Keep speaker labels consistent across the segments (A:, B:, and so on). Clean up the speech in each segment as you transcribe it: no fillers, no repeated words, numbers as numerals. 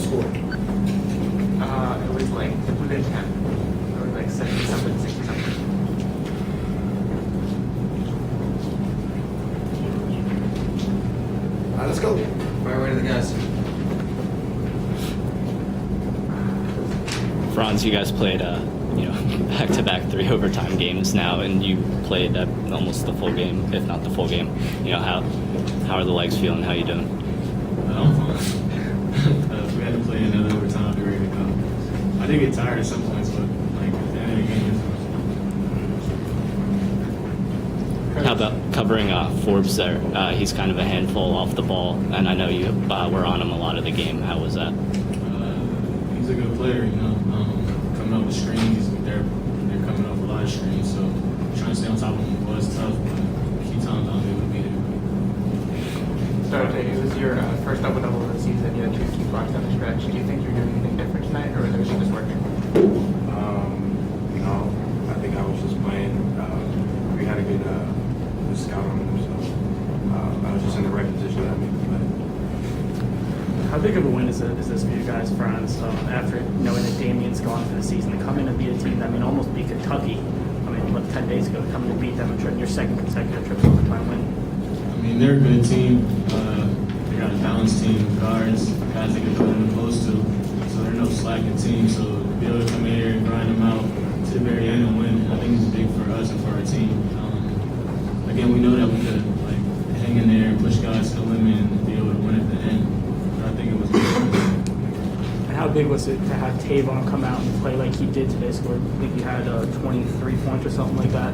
A: score?
B: It was like within 10. It was like 70 something, 60 something.
A: All right, let's go.
C: Fire away to the guys.
D: Frantz, you guys played, back-to-back 3 overtime games now, and you played almost the full game, if not the full game. How are the legs feeling? How you doing?
E: I'm fine. If we had to play another overtime, I'd be ready to go. I did get tired at some points, but like at the end of the game,
D: How about covering Forbes there? He's kind of a handful off the ball, and I know you were on him a lot of the game. How was that?
E: he's a good player, coming up with screens. They're coming up with a lot of screens, so trying to stay on top of him was tough, but key times I'll be able to beat him.
B: Dartaye, it was your first double-double of the season. You had 2 key blocks on the stretch. Do you think you're doing anything different tonight, or is everything just working?
F: No, I think I was just playing. We had a good scout on him, so I was just in the right position that I made the play.
G: How big of a win is this for you guys, Frantz, after knowing that Damien's gone for the season, to come in and beat a team that, almost beat Kentucky, 10 days ago, coming to beat them in your second consecutive triple overtime win?
E: They're a good team. They got a balanced team, guards, guys they can put in the post to, so they're no slacking team. So to be able to come in here and grind them out to the very end and win, I think it's big for us and for our team. Again, we know that we could hang in there and push guys to the limit and be able to win at the end. But I think it was good.
G: And how big was it to have Tavon come out and play like he did today? Scored, I think he had 23 points or something like that.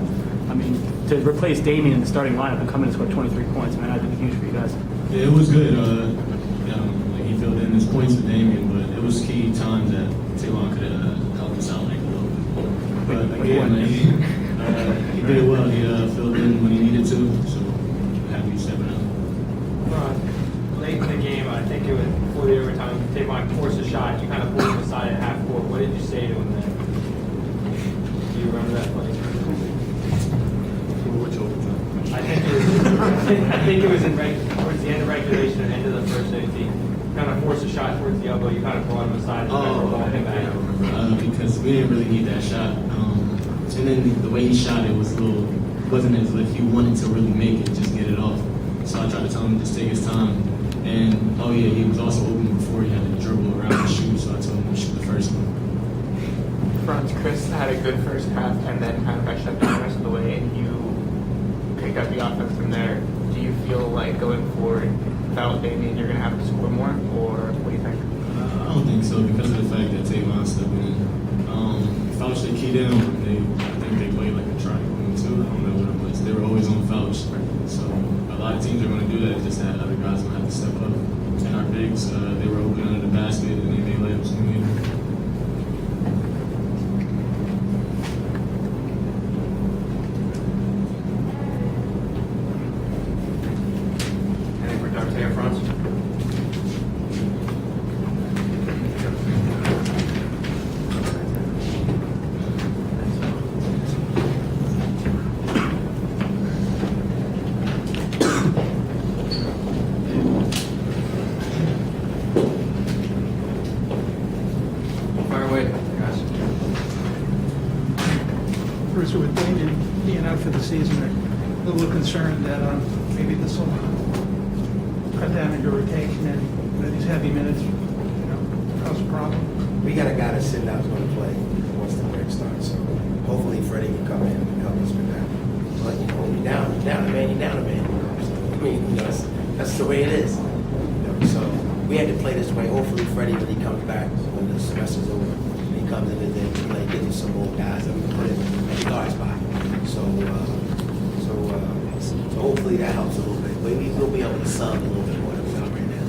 G: To replace Damien in the starting lineup and come in and score 23 points, that'd be huge for you guys.
E: Yeah, it was good. He filled in his points for Damien, but it was key times that Tavon could have helped us out a little bit. But again, he did well. He filled in when he needed to, so happy he's stepping up.
H: Late in the game, I think it was before the overtime, Tavon forced a shot. You kind of pulled him aside at half court. What did you say to him then? Do you remember that play? I think it was towards the end of regulation and end of the first 18. Kind of forced a shot towards the elbow. You kind of brought him aside and brought him back.
E: Because we didn't really need that shot. And then the way he shot it wasn't as if he wanted to really make it, just get it off. So I tried to tell him to just take his time. And he was also open before he had to dribble around and shoot, so I told him to shoot the first one.
B: Frantz, Chris had a good first half and then kind of got shut down the rest of the way, and you picked up the offense from there. Do you feel like going forward, without Damien, you're going to have to score more, or what do you think?
E: I don't think so, because of the fact that Tavon stepped in. Fouch, they keyed in on him. I think they played like a triangle too. I don't know what it was. They were always on Fouch. So a lot of teams are going to do that, just that other guys will have to step up. And our bigs, they were open under the basket, and they made layups when we made them.
C: Anything for Dartaye or Frantz? Fire away, guys.
I: Bruiser, with Damien being out for the season, they're a little concerned that maybe this will cut down on your rotation and these heavy minutes, cause a problem.
A: We got a guy that's sitting out who's going to play once the break starts. So hopefully Freddie can come in and help us with that. But you're down a man. So, that's the way it is. So we had to play this way. Hopefully Freddie, when he comes back, when the semester's over, he comes in and then play, get us some more guys that we can put in at the guard spot. So hopefully that helps a little bit. But we'll be able to sub a little bit more than we are right now.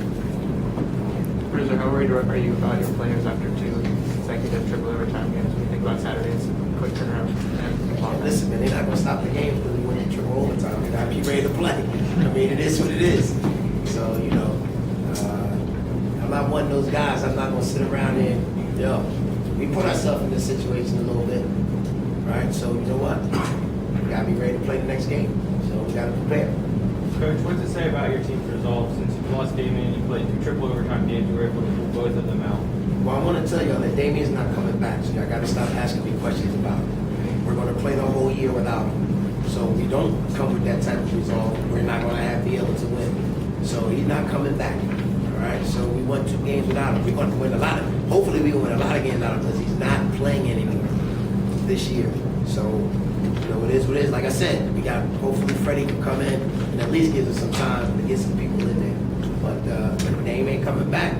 B: Bruiser, how worried are you about your players after 2 consecutive triple overtime games? When you think about Saturday's quick turnaround?
A: Listen, man, they're not going to stop the game until we win the triple overtime. They got to be ready to play. It is what it is. So, I'm not one of those guys. I'm not going to sit around and, we put ourselves in this situation a little bit, right? So, you know what? We got to be ready to play the next game. So, we got to prepare.
H: Coach, what does it say about your team's resolve? Since you lost Damien, you played 2 triple overtime games, you were able to pull both of them out?
A: Well, I want to tell y'all that Damien's not coming back, so y'all got to stop asking me questions about him. We're going to play the whole year without him. So we don't come with that type of resolve. We're not going to be able to win. So he's not coming back. All right. So we won 2 games without him. We're going to win a lot of. Hopefully, we will win a lot of games without him because he's not playing anymore this year. So it is what it is. Like I said, we got hopefully Freddie can come in and at least give us some time to get some people in there. But if Dame ain't coming back,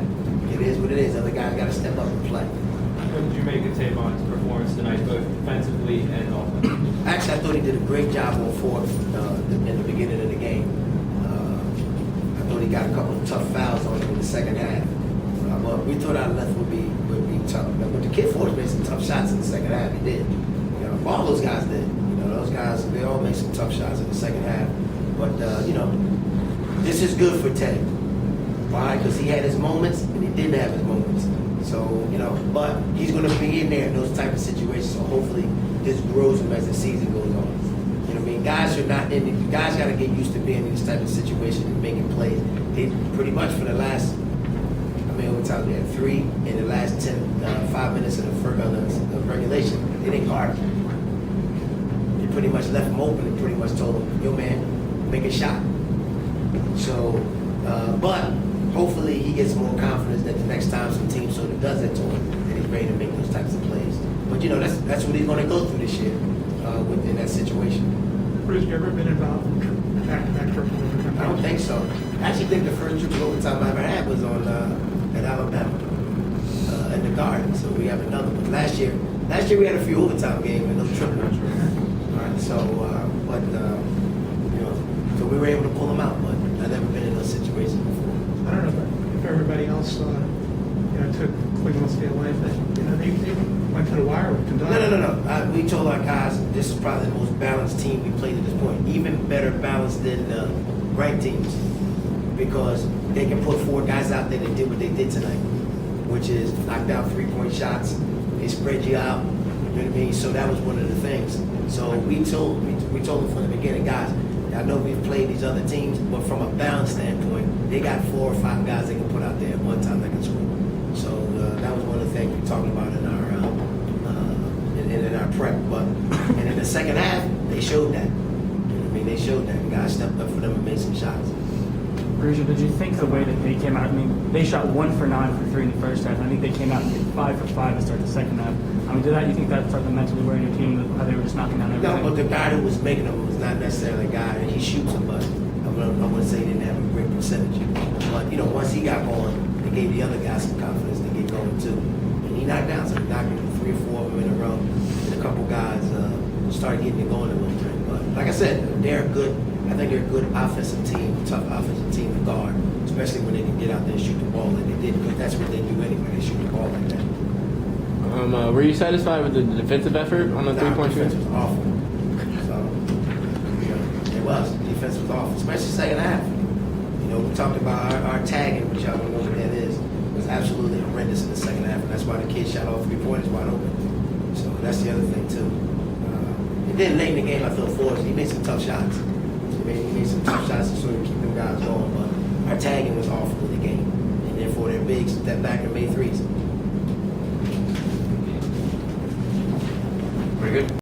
A: it is what it is. Other guys got to step up and play.
H: What did you make of Tavon's performance tonight, both defensively and offensively?
A: Actually, I thought he did a great job on fourth in the beginning of the game. I thought he got a couple of tough fouls on him in the second half. But we thought our left would be tough. But the kid Force made some tough shots in the second half. He did. All those guys did. Those guys, they all made some tough shots in the second half. But this is good for Ted. Why? Because he had his moments and he didn't have his moments. So, but he's going to be in there in those type of situations. So hopefully this grows him as the season goes on. You know what I mean? Guys are not in it. Guys got to get used to being in this type of situation and making plays. They pretty much for the last, overtime we had 3 in the last 5 minutes of the regulation. They didn't guard him. They pretty much left him open and pretty much told him, yo man, make a shot. So, but hopefully he gets more confidence that the next time some team sort of does it to him, that he's ready to make those types of plays. But that's what he's going to go through this year within that situation.
I: Bruce, you ever been involved in back-to-back triple overtime?
A: I don't think so. I actually think the first triple overtime I ever had was on at Alabama in the Garden. So we have another one. Last year we had a few overtime games and those triple. All right. So, so we were able to pull them out, but I've never been in those situations before.
I: I don't know if everybody else, took Cleveland's stay away, but they went to the wire with Kentucky.
A: No. We told our guys this is probably the most balanced team we played at this point. Even better balanced than the ranked teams because they can put 4 guys out there that did what they did tonight, which is knock down 3-point shots. They spread you out. You know what I mean? So that was one of the things. So we told them from the beginning, guys. I know we've played these other teams, but from a balance standpoint, they got 4 or 5 guys they can put out there at one time that can score. So that was one of the things we talked about in our in our prep. But and in the second half, they showed that. You know what I mean? They showed that. The guys stepped up for them and made some shots.
G: Bruiser, did you think the way that they came out? They shot 1 for 9 for 3 in the first half. I think they came out and did 5 for 5 to start the second half. You think that started mentally wearing your team, how they were just knocking down everything?
A: No, but the guy who was making them was not necessarily a guy, and he shoots them, but I wouldn't say he didn't have a great percentage. But, once he got going, they gave the other guys some confidence to get going, too. And he knocked down, so he knocked 3 or 4 of them in a row. And a couple guys started getting it going a little bit. But, like I said, I think they're a good offensive team, tough offensive team to guard, especially when they can get out there and shoot the ball like they did, because that's what they do anyway, they shoot the ball like that.
B: Were you satisfied with the defensive effort on the 3-point shooting?
A: Defense was awful. So, it was. Defense was awful, especially second half. We talked about our tagging, which y'all don't know what that is, was absolutely horrendous in the second half, and that's why the kid shot all 3 pointers wide open. So that's the other thing too. And then late in the game, I felt Forrest, he made some tough shots. He made some tough shots to sort of keep them guys going, but our tagging was awful in the game, and therefore their bigs stepped back and made threes.
C: Very good.